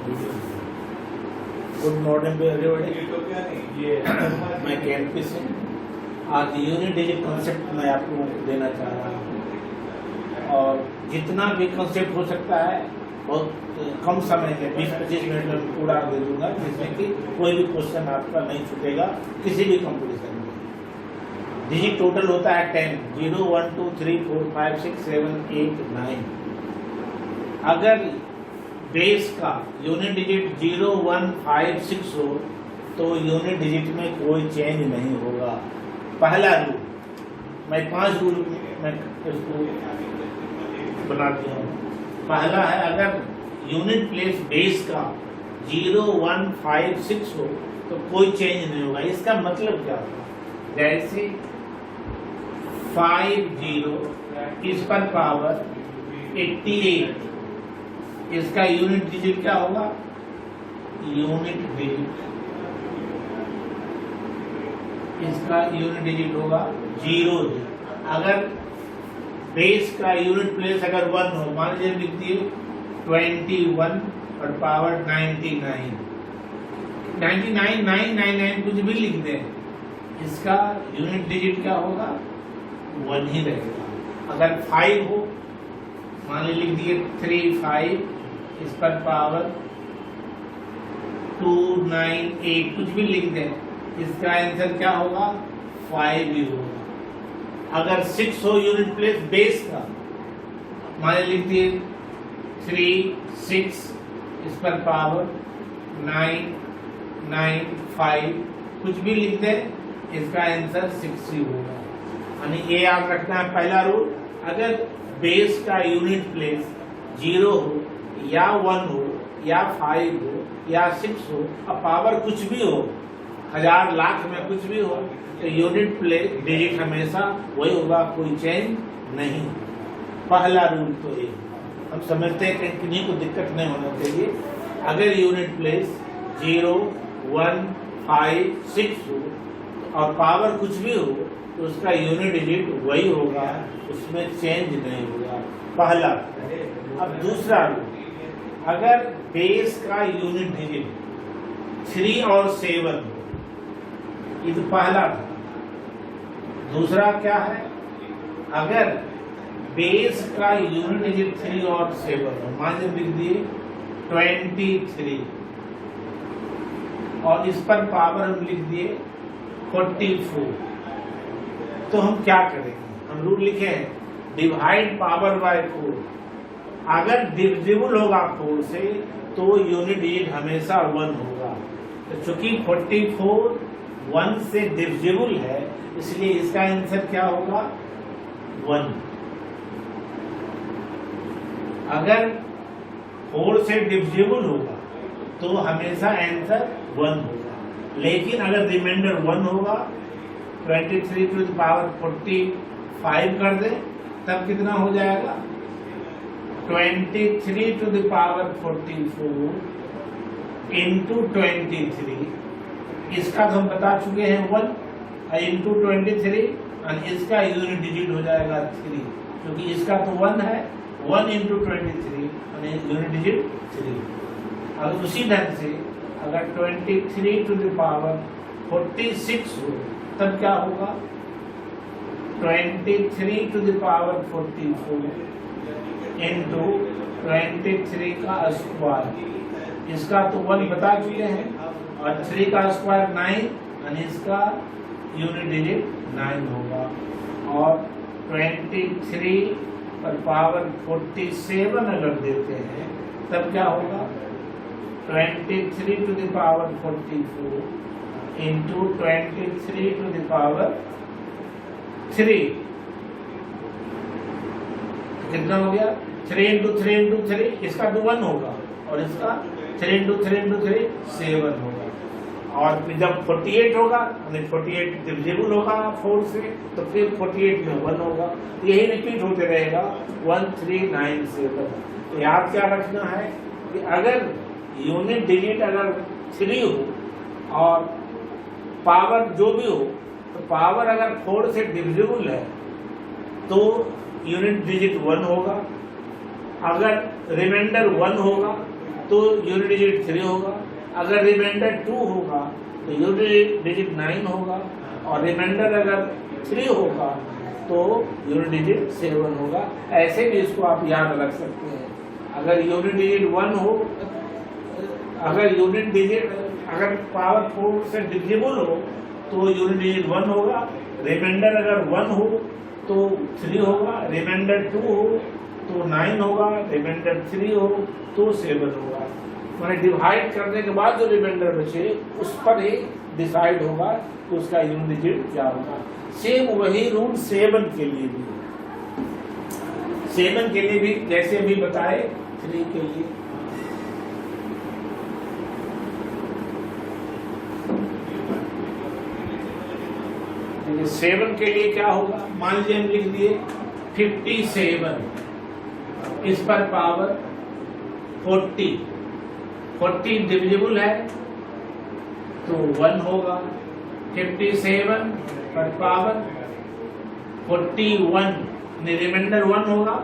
Good morning to everybody. मैं KNP Singh. आज unit digit concept मैं आपको देना चाह रहा हूँ और जितना भी कॉन्सेप्ट हो सकता है बहुत कम समय में 20-25 मिनट में पूरा दे दूंगा, जिसमें कि कोई भी क्वेश्चन आपका नहीं छूटेगा किसी भी कंपटीशन में। डिजिट टोटल होता है 10, 0, 1, 2, 3, 4, 5, 6, 7, 8, 9। अगर बेस का यूनिट डिजिट 0, 1, 5, 6 हो तो यूनिट डिजिट में कोई चेंज नहीं होगा। पहला रूल, मैं 5 रूल मैं इसको बनाती हूँ। पहला है, अगर यूनिट प्लेस बेस का 0, 1, 5, 6 हो तो कोई चेंज नहीं होगा। इसका मतलब क्या होगा? जैसे 5 0 इस पर पावर 88, इसका यूनिट डिजिट क्या होगा? यूनिट डिजिट, इसका यूनिट डिजिट होगा 0। अगर बेस का यूनिट प्लेस अगर 1 हो, मान लीजिए लिख दिए 21 और पावर 99, 99999 कुछ भी लिख दें, इसका यूनिट डिजिट क्या होगा? 1 ही रहेगा। अगर 5 हो, मान लीजिए लिख दिए 35, इस पर पावर 298 कुछ भी लिख दें, इसका आंसर क्या होगा? 5 ही होगा। अगर 6 हो यूनिट प्लेस बेस का, मान लीजिए लिख दिए 3, 6, इस पर पावर 9, 9, 5 कुछ भी लिख दें, इसका आंसर 6 ही होगा। यानी ये याद रखना है पहला रूल। अगर बेस का यूनिट प्लेस 0 हो या 1 हो या 5 हो या 6 हो और पावर कुछ भी हो, 1000 लाख में कुछ भी हो, तो यूनिट प्लेस डिजिट हमेशा वही होगा, कोई चेंज नहीं। पहला रूल तो ये हम समझते हैं कि किन्हीं को दिक्कत नहीं होना चाहिए। अगर यूनिट प्लेस 0, 1, 5, 6 हो और पावर कुछ भी हो तो उसका यूनिट डिजिट वही होगा, उसमें चेंज नहीं होगा। पहला। अब दूसरा रूल, अगर बेस का यूनिट डिजिट 3 और 7 हो, ये तो पहला था। दूसरा क्या है? अगर बेस का यूनिट डिजिट 3 और 7 हो, मान लीजिए लिख दिए 23 और इस पर पावर हम लिख दिए 44, तो हम क्या करेंगे? हम रूल लिखे हैं, डिवाइड पावर बाय 4। अगर डिविजिबल होगा 4 से तो यूनिट डिजिट हमेशा 1 होगा। तो चूंकि 44 1 से डिविजिबल है, इसलिए इसका आंसर क्या होगा? 1। अगर 4 से डिविजिबल होगा तो हमेशा आंसर 1 होगा। लेकिन अगर रिमाइंडर 1 होगा, 23 टू द पावर 45 कर दे, तब कितना हो जाएगा? 23 टू द पावर 44 इंटू 23, इसका तो हम बता चुके हैं 1 इंटू 23, और इसका यूनिट डिजिट हो जाएगा 3, क्योंकि इसका तो 1 है। 1 इंटू 23 और यूनिट डिजिट 3। अब उसी ढंग से अगर 23 टू द पावर 46 हो तब क्या होगा? 23 टू द पावर 44 इंटू 23 का स्क्वायर, इसका तो 1 बता चुके हैं, और 3 का स्क्वायर 9, और इसका यूनिट डिजिट 9 होगा। और 23 पर पावर 47 अगर देते हैं तब क्या होगा? 23 to the power 44 into 23 to the power 3, कितना हो गया? 3 इंटू 3 इंटू 3, इसका तो 1 होगा, और इसका 3 इंटू 3 इंटू 3 7 होगा। और फिर जब 48 होगा, 48 डिविजिबल होगा 4 से, तो फिर 48 में 1 होगा। यही रिपीट होते रहेगा 1 3 9 7। तो याद क्या रखना है कि अगर यूनिट डिजिट अगर 3 हो और पावर जो भी हो, तो पावर अगर 4 से डिविजिबल है तो यूनिट डिजिट 1 होगा। अगर रिमाइंडर 1 होगा तो यूनिट डिजिट 3 होगा। अगर रिमाइंडर 2 होगा तो यूनिट डिजिट 9 होगा, और रिमाइंडर अगर 3 होगा तो यूनिट डिजिट 7 होगा। ऐसे भी इसको आप याद रख सकते हैं। अगर यूनिट डिजिट 1 हो, अगर पावर 4 से डिविजिबल हो तो यूनिट डिजिट 1 होगा, रिमाइंडर अगर 1 हो तो 3 होगा, रिमाइंडर 2 हो तो 9 होगा, रिमाइंडर 3 हो तो 7 होगा। मैंने डिवाइड करने के बाद जो रिमाइंडर बचे उस पर ही डिसाइड होगा कि उसका यूनिट डिजिट क्या होगा। सेम वही रूल 7 के लिए भी, 7 के लिए भी जैसे भी बताए 3 के लिए। देखिए 7 के लिए क्या होगा, मान लीजिए हम लिख दिए 57, इस पर पावर 40 डिविजिबल है तो 1 होगा। 57 पर पावर 41, रिमाइंडर 1 होगा।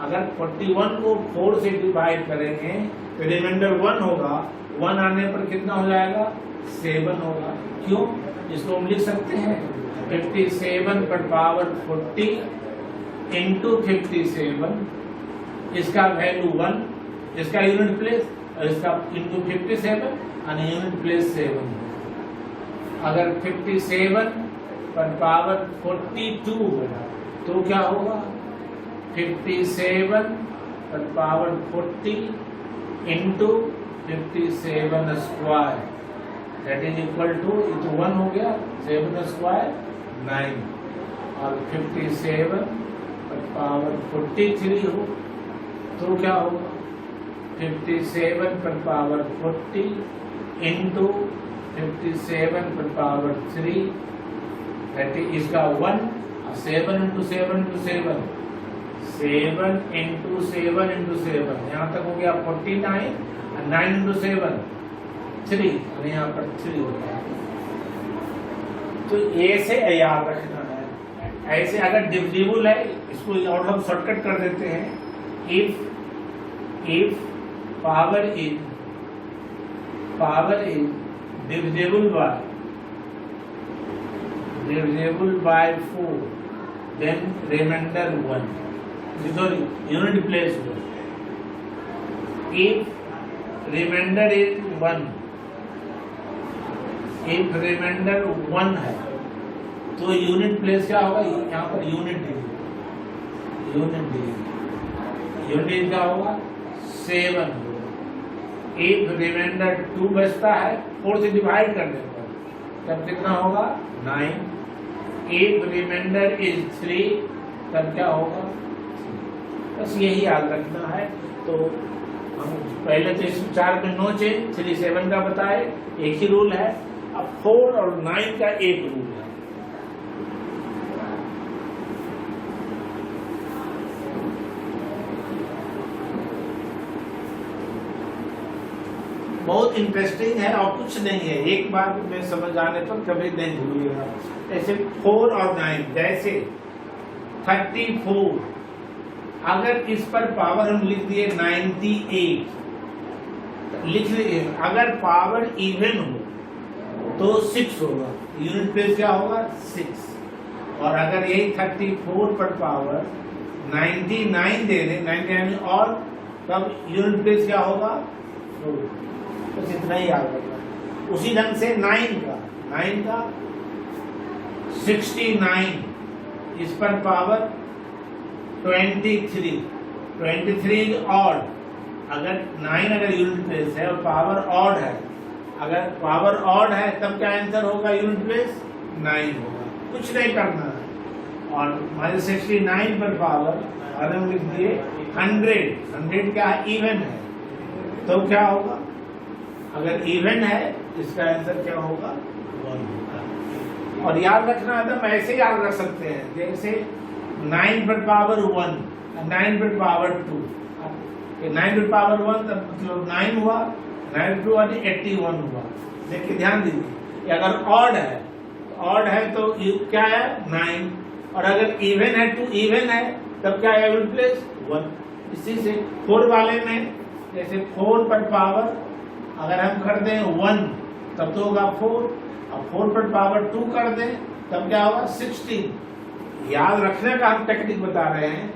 अगर 41 को 4 से डिवाइड करेंगे तो रिमाइंडर 1 होगा, 1 आने पर कितना हो जाएगा, 7 होगा। क्यों, इसको हम लिख सकते हैं 57 पर पावर 40 इंटू 57, इसका वैल्यू 1, इसका यूनिट प्लेस, और इसका इंटू 57 और यूनिट प्लेस 7। अगर 57 पर पावर 42 होगा तो क्या होगा, 57 पर power 40 into 57 square, that is equal to, ये तो 1 हो गया, 7 स्क्वायर 9, और 57 पर पावर 43 हो तो क्या होगा, 57 पर पावर 40 इंटू 57 पर पावर 3, दैट इज इसका 1, और 7 इंटू 7 इंटू 7, 7 इंटू 7 इंटू 7, यहाँ तक हो गया 49, और 9 इंटू 7 3, और यहाँ पर 3 हो गया। तो ऐसे याद रखना है। ऐसे अगर डिविजिबल है इसको और हम शॉर्टकट कर देते हैं, if power is divisible by 4, then remainder 1, sorry, unit place 1. If remainder is 1, if remainder 1 है तो यूनिट प्लेस क्या होगा, यहाँ पर यूनिट डिजिट क्या होगा, 7 होगा। एक रिमाइंडर 2 बचता है 4 से डिवाइड करने पर, तब कितना होगा, 9। एक रिमाइंडर इज 3, तब क्या होगा, बस यही याद रखना है। तो हम पहले तो इस 4 में नो चेंज, 3 7 का बताए, एक ही रूल है। अब 4 और 9 का एक रूल है। बहुत इंटरेस्टिंग है और कुछ नहीं है, एक बार में समझ आने पर कभी नहीं भूलिएगा। जैसे 4 और 9, जैसे 34, अगर इस पर पावर हम लिख दिए 98, लिख लिए, अगर पावर इवन हो तो 6 होगा, यूनिट प्लेस क्या होगा, 6। और अगर यही 34 पर पावर 99 दे दें, 99 और तब यूनिट प्लेस क्या होगा, 4। बस इतना ही याद रखना। उसी ढंग से 9 का 69, इस पर पावर 23 ऑड, अगर 9 अगर यूनिट प्लेस है और पावर ऑड है, अगर पावर ऑड है तब क्या आंसर होगा, यूनिट प्लेस 9 होगा। कुछ नहीं करना है। और हमारे 69 पर पावर और हम लिख दिए 100 क्या है, इवन है, तो क्या होगा, अगर इवन है इसका आंसर क्या होगा, 1 होगा। और याद रखना है तो ऐसे याद रख सकते हैं, जैसे 9 पर पावर 1, 9 पर पावर 2, 9 पर पावर 1 तब मतलब 9 हुआ, 9 2 81 हुआ। देखिए ध्यान दीजिए, अगर ऑड है तो क्या है, 9, और अगर इवन है, 2 इवन है, तब क्या है, यूनिट प्लेस 1। इसी से 4 वाले में जैसे 4 पर पावर अगर हम कर दें 1 तब तो होगा 4, अब 4 पर पावर 2 कर दें तब क्या होगा 16। याद रखने का हम टेक्निक बता रहे हैं।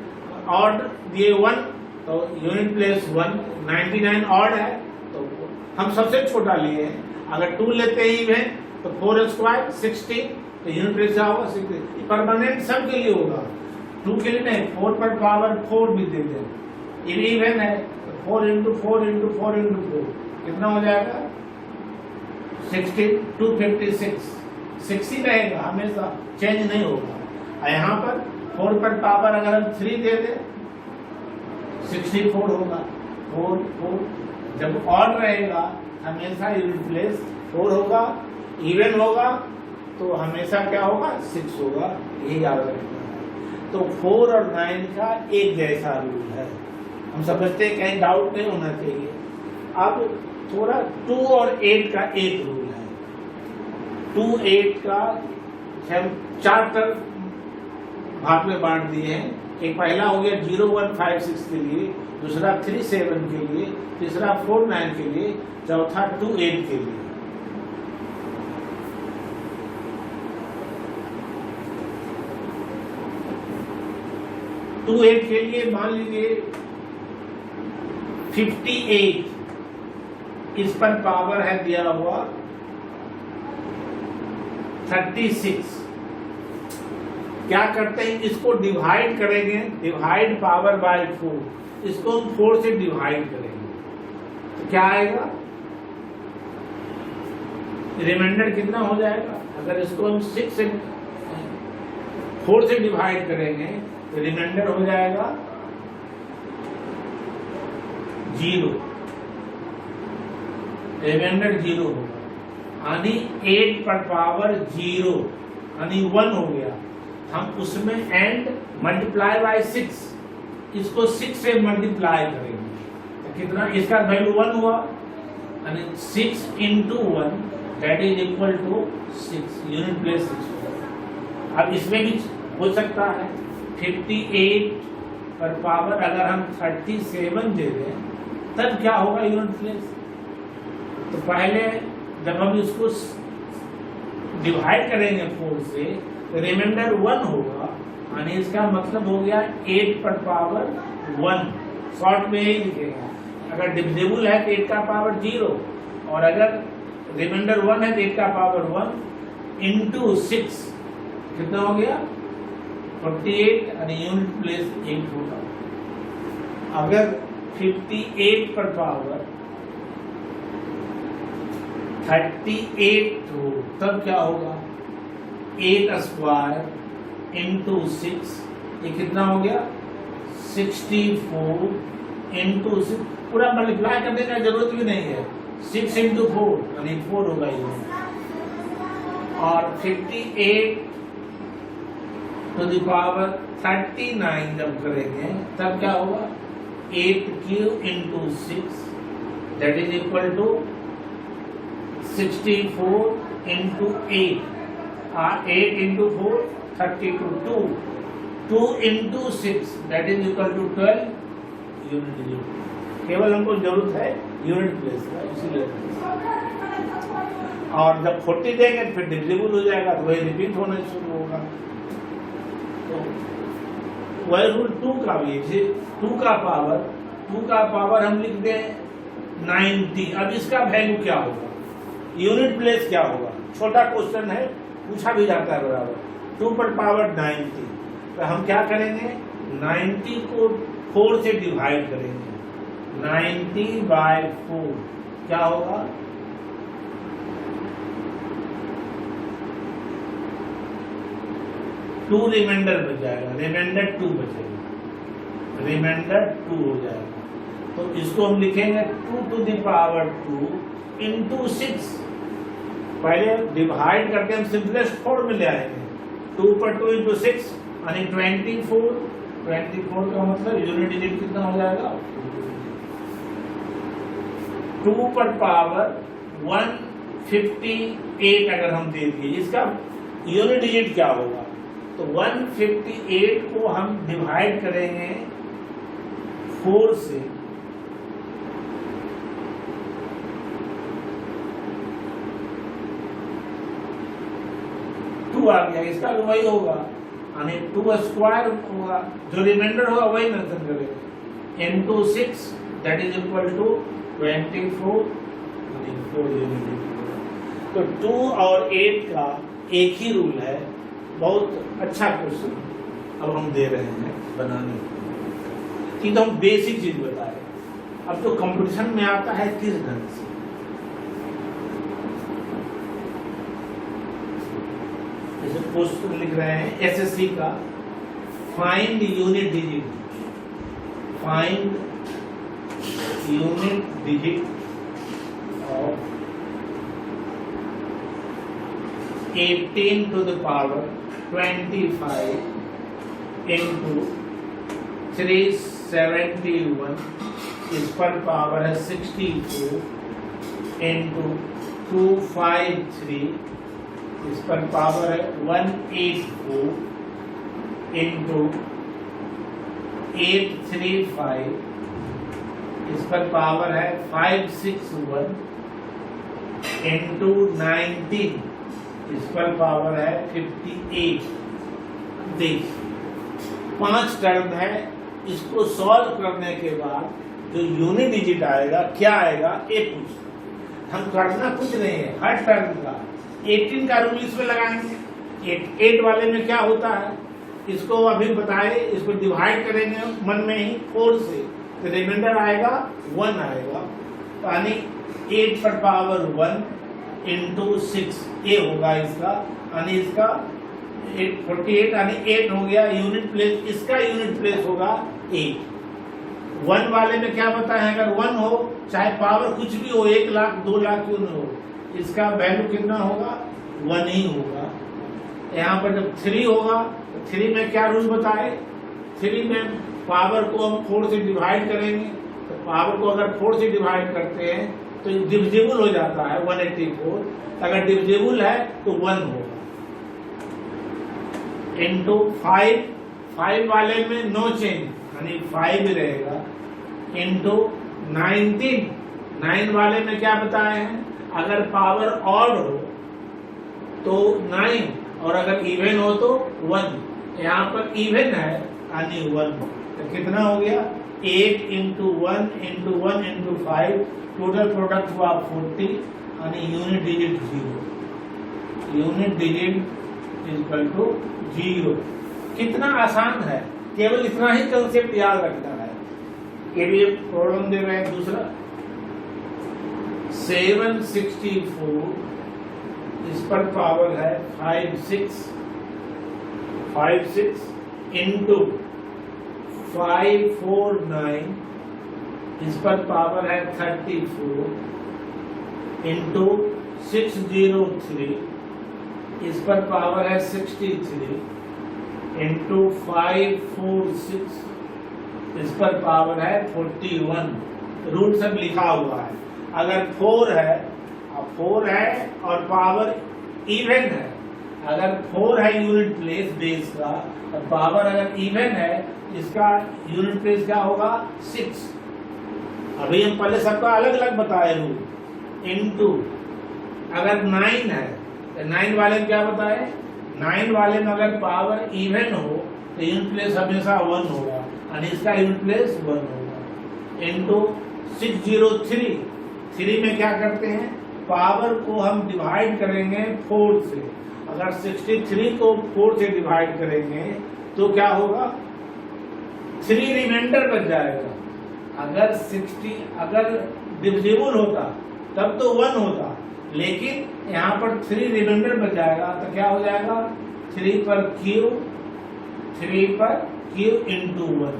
ऑड दिए 1 तो यूनिट प्लेस 1, 99 ऑड है तो हम सबसे छोटा लिए हैं। अगर 2 लेते ही हैं तो 4 स्क्वायर 16 तो यूनिट प्लेस क्या होगा 16। परमानेंट सब के लिए होगा, 2 के लिए नहीं। 4 पर पावर 4 भी दे दें, इवन है तो 4 इंटू 4 इंटू 4 इंटू 4 कितना हो जाएगा 16, 256। 6 ही रहेगा, हमेशा चेंज नहीं होगा। और यहाँ पर 4 पर पावर अगर हम 3 दे दें 64 होगा। 4 4 जब ऑड रहेगा हमेशा यूनिट प्लेस 4 होगा, इवन होगा तो हमेशा क्या होगा 6 होगा, यही याद रखना है। तो 4 और 9 का एक जैसा रूल है, हम समझते हैं कहीं डाउट नहीं होना चाहिए। अब थोड़ा 2 और 8 का एक रूल है। 2 8 का हम 4 तरफ भाग में बांट दिए हैं। एक पहला हो गया 0 1 5 6 के लिए, दूसरा 3 7 के लिए, तीसरा 4 9 के लिए, चौथा 2 8 के लिए। टू 8 के लिए मान लीजिए 58, इस पर पावर है दिया हुआ 36। क्या करते हैं, इसको डिवाइड करेंगे, डिवाइड पावर बाय 4, इसको हम 4 से डिवाइड करेंगे तो क्या आएगा, रिमाइंडर कितना हो जाएगा। अगर इसको हम 6 से 4 से डिवाइड करेंगे तो रिमाइंडर हो जाएगा 0, रिमाइंडर 0 होगा, यानी 8 पर पावर 0 यानी 1 हो गया। हम उसमें एंड मल्टीप्लाई बाय 6, इसको 6 से मल्टीप्लाई करेंगे तो कितना, इसका वैल्यू 1 हुआ, यानी 6 into 1 that is equal to 6, unit place 6 होगा। अब इसमें भी हो सकता है 58 पर पावर अगर हम 37 दे दें तब क्या होगा यूनिट प्लेस। तो पहले जब हम इसको डिवाइड करेंगे 4 से तो रिमाइंडर 1 होगा, यानी इसका मतलब हो गया 8 पर पावर 1, शॉर्ट में यही लिखेगा। अगर डिविजिबल है तो 8 का पावर 0, और अगर रिमाइंडर 1 है तो 8 का पावर 1 इंटू 6 कितना हो गया 48, यानी यूनिट प्लेस 8 होगा। अगर 58 पर पावर 38 हो तब क्या होगा, 8 स्क्वायर इंटू 6, ये कितना हो गया 64 इंटू 6, पूरा मल्टीप्लाई करने का जरूरत भी नहीं है, 6 इंटू 4 यानी 4 होगा ये। और 58 टू द पावर 39 जब करेंगे तब क्या होगा 8 cube into 6 that is equal to 64 into 8, 8 into 4 32, 2 into 6 that is equal to 12 unit. केवल हमको जरूरत है यूनिट प्लेस का, इसीलिए। और जब 40 देंगे फिर डिविजिबल हो जाएगा तो वही रिपीट होना शुरू होगा। तो वही रूल 2 का भी है, 2 का पावर हम लिख दें 90। अब इसका वैल्यू क्या होगा, यूनिट प्लेस क्या होगा, छोटा क्वेश्चन है, पूछा भी जाता है बराबर। 2 पर पावर 90, तो हम क्या करेंगे 90 को 4 से डिवाइड करेंगे, 90 बाय 4 क्या होगा 2 रिमाइंडर बच जाएगा, रिमाइंडर 2 बचेगा, रिमाइंडर 2 हो जाएगा। तो इसको हम लिखेंगे 2 टू द पावर 2 इंटू 6। पहले डिवाइड करके हम सिंपलेस्ट फॉर्म में ले आएंगे, 2 पर 2 इंटू 6 यानी 24। 24 का मतलब यूनिट डिजिट कितना हो जाएगा 2 पर पावर 158 अगर हम दे दिए, इसका यूनिट डिजिट क्या होगा, तो 158 को हम डिवाइड करेंगे 4 से 2 आ गया, इसका भी वही होगा, यानी 2 स्क्वायर होगा, जो रिमाइंडर होगा वही मेंशन करेंगे, into 6 that is equal to 24 unit. तो 2 और 8 का एक ही रूल है। बहुत अच्छा क्वेश्चन अब हम दे रहे हैं बनाने की, तो हम बेसिक चीज बताए। अब तो कंपटीशन में आता है किस ढंग से, जैसे क्वेश्चन लिख रहे हैं एसएससी का, find unit digit, find unit digit of 18 to the power 25 into 371, इस पर पावर है 64 into 253, इस पर पावर है 184 into 835, इस पर पावर है 561 into 19, इस पर पावर है 58। देखिए 5 टर्म है, इसको सॉल्व करने के बाद जो यूनिट डिजिट आएगा क्या आएगा ये पूछ, हम करना कुछ नहीं है, हर टर्म का 18 का रूल इसमें लगाएंगे। 8 वाले में क्या होता है इसको अभी बताए, इसको डिवाइड करेंगे मन में ही 4 से, तो रिमाइंडर आएगा 1 आएगा, यानी 8 पर पावर 1 इंटू 6 ये होगा इसका, यानी इसका 48 यानी 8 हो गया यूनिट प्लेस, इसका यूनिट प्लेस होगा 8। 1 वाले में क्या बताया है, अगर 1 हो चाहे पावर कुछ भी हो, 1 लाख 2 लाख क्यों न हो, इसका वैल्यू कितना होगा 1 ही होगा। यहाँ पर जब 3 होगा तो 3 में क्या रूल बताए, 3 में पावर को हम 4 से डिवाइड करेंगे, तो पावर को अगर 4 से डिवाइड करते हैं तो डिविजिबल हो जाता है 184, अगर डिविजिबल है तो 1 होगा। इंटू 5 वाले में नो चेंज यानी 5 ही रहेगा, इंटू 19 9 वाले में क्या बताए हैं, अगर पावर ऑड हो तो 9 और अगर इवन हो तो 1, यहाँ पर इवन है यानी 1, तो कितना हो गया 8 into 1 into 1 into 5, total product हुआ 40 यानी unit digit 0, unit digit equal to 0। कितना आसान है, केवल इतना ही कंसेप्ट याद रखना है। ये भी प्रॉब्लम दे रहे हैं दूसरा, 764 इस पर पावर है 56 इंटू 549 इस पर पावर है 34 इंटू 603 इस पर पावर है 63 इंटू 546 इस पर पावर है 41। रूट सब लिखा हुआ है। अगर 4 है और पावर इवन है, अगर 4 है यूनिट प्लेस बेस का और पावर अगर इवन है, इसका यूनिट प्लेस क्या होगा 6। अभी हम पहले सबका अलग अलग बताए रूल। इनटू अगर 9 है तो 9 वाले में क्या बताए, 9 वाले में अगर पावर इवन हो तो यूनिट प्लेस हमेशा 1 होगा और इसका यूनिट प्लेस 1 होगा। इनटू 603 में क्या करते हैं, पावर को हम डिवाइड करेंगे 4 से। अगर 63 को 4 से डिवाइड करेंगे तो क्या होगा 3 रिमाइंडर बच जाएगा। अगर डिविजिबल होता तब तो 1 होता, लेकिन यहाँ पर 3 रिमाइंडर बच जाएगा तो क्या हो जाएगा 3 पर क्यू इंटू 1।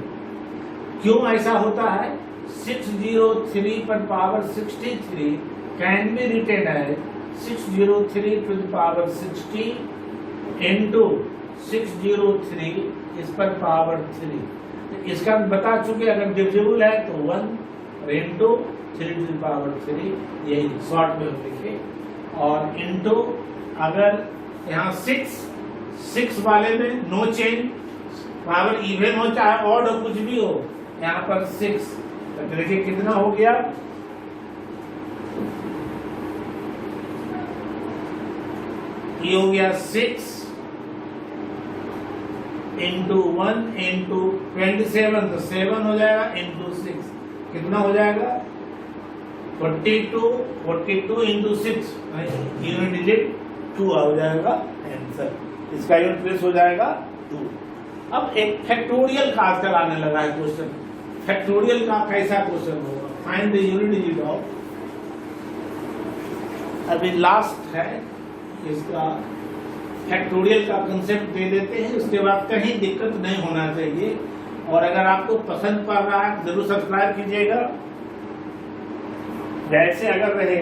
क्यों ऐसा होता है, 603 पर power 63 can be written as 603 to the power 60 into 603 इस पर पावर 3। इसका बता चुके, अगर डिविजिबल है तो 1 इंटू 3 टू द पावर 3, यही शॉर्ट में हम लिखे। और इंटू अगर यहाँ 6 वाले में नो चेंज, पावर इवन हो चाहे ऑड हो कुछ भी हो, यहाँ पर 6 तो देखिए कितना हो गया, ये हो गया 6 इंटू 1 इंटू 27 तो 7 हो जाएगा इंटू 6 कितना हो जाएगा 42 इंटू 6 यूनिट डिजिट 2 हो जाएगा आंसर। इसका यूनिट प्लेस हो जाएगा 2। अब एक फैक्टोरियल का आंसर आने लगा है क्वेश्चन। फैक्टोरियल का कैसा क्वेश्चन होगा? Find the unit digit of, अभी लास्ट है इसका फैक्टोरियल का कंसेप्ट दे देते हैं, उसके बाद कहीं दिक्कत नहीं होना चाहिए। और अगर आपको पसंद पड़ रहा है जरूर सब्सक्राइब कीजिएगा। जैसे अगर रहे,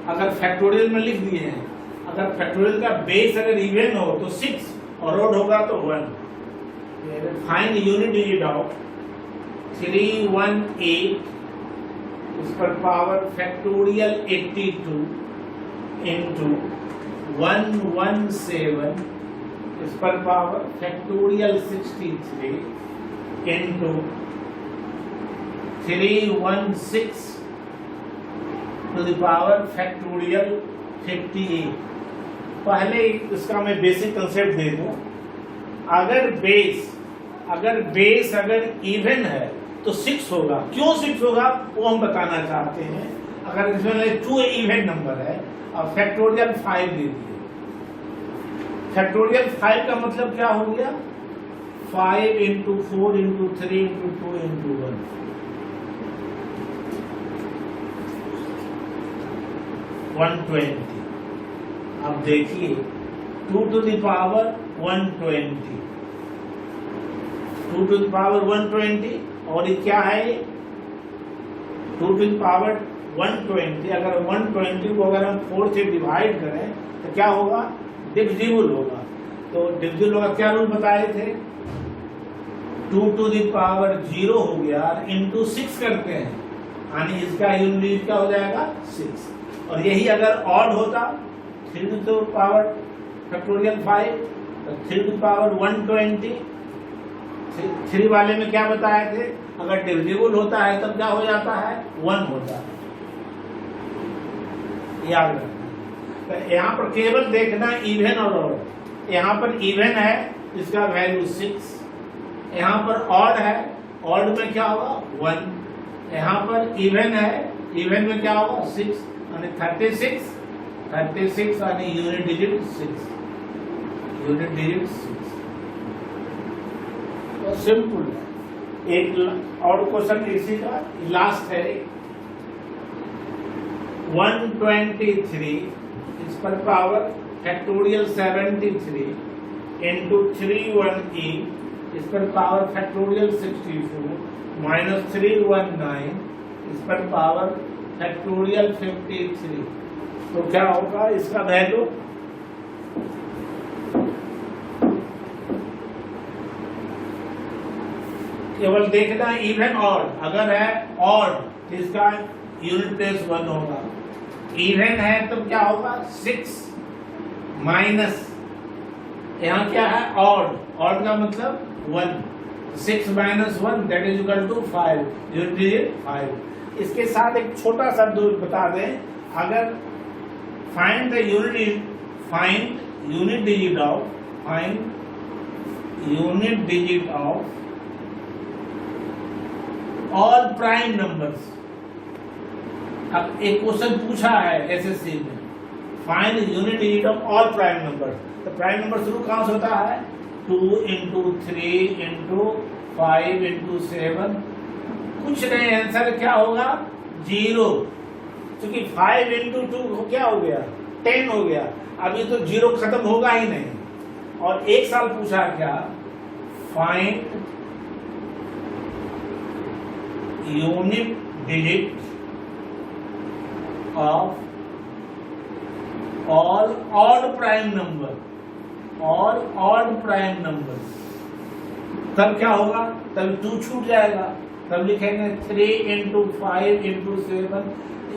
अगर फैक्टोरियल में लिख दिए हैं, अगर फैक्टोरियल का बेस अगर इवन हो तो 6 और ऑड होगा तो 1। फाइंड यूनिट डिजिट ऑफ 318 उस पर पावर फैक्टोरियल 82 इंटू 117 इस पर power factorial 63 into 316 to the power factorial 58। पहले इसका मैं बेसिक कंसेप्ट दे दूं। अगर बेस अगर इवन है तो 6 होगा। क्यों 6 होगा वो हम बताना चाहते हैं। अगर इसमें 2 इवन नंबर है और फैक्टोरियल 5 दे दिए, फैक्टोरियल 5 का मतलब क्या हो गया 5 इंटू 4 इंटू 3 इंटू 2 इंटू 1 120। अब देखिए 2 to the power 120 2 to the power 120 और ये क्या है 2 टू द पावर 120। अगर 120 को अगर हम 4 से डिवाइड करें तो क्या होगा डिविजिबल होगा। तो डिविजिबल होगा, क्या रूल बताए थे 2 टू द पावर 0 हो गया इंटू 6 करते हैं यानी इसका यूनिट क्या हो जाएगा 6। और यही अगर ऑड होता 3 टू द पावर फैक्टोरियल 5 तो 3 टू द पावर 120। 3 वाले में क्या बताए थे अगर डिविजिबल होता है तब क्या हो जाता है 1 होता है, याद रखना। तो यहाँ पर केवल देखना इवन और ऑड। यहाँ पर इवन है इसका वैल्यू 6, यहाँ पर ऑड है ऑड में क्या होगा 1, यहाँ पर इवन है इवन में क्या होगा 6 यानी 36 यानी यूनिट डिजिट 6 यूनिट डिजिट 6। तो सिंपल है। एक और क्वेश्चन इसी का लास्ट है 123 इस पर पावर फैक्टोरियल 73 इंटू 31e इस पर पावर फैक्टोरियल 64 माइनस 319 इस पर पावर फैक्टोरियल 53। तो क्या होगा इसका वैल्यू केवल देखना इवन ऑड। अगर है ऑड तो इसका यूनिट प्लेस 1 होगा। इवन है तो क्या होगा 6 माइनस यहाँ क्या है ऑड, ऑड का मतलब 1, 6 minus 1 that is equal to 5 unit digit 5। इसके साथ एक छोटा सा दूर बता दें, अगर find the unit digit of all prime numbers. अब एक क्वेश्चन पूछा है एसएससी में find unit digit of all prime numbers. तो प्राइम नंबर शुरू कहां से होता है 2 इंटू 3 इंटू 5 इंटू 7। कुछ नहीं, आंसर क्या होगा 0, क्योंकि 5 इंटू 2 क्या हो गया 10 हो गया। अभी तो 0 खत्म होगा ही नहीं। और एक साल पूछा क्या find unit digit of all odd prime number, all odd prime number. तब क्या होगा तब 2 छूट जाएगा, तब लिखेंगे 3 इंटू 5 इंटू 7।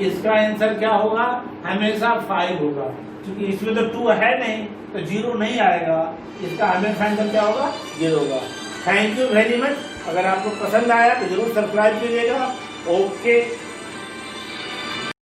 इसका आंसर क्या होगा हमेशा 5 होगा, क्योंकि इसमें तो 2 है नहीं तो 0 नहीं आएगा। इसका हमेशा आंसर क्या होगा 0 होगा। Thank you very much. अगर आपको पसंद आया तो जरूर सब्सक्राइब कीजिएगा। ओके।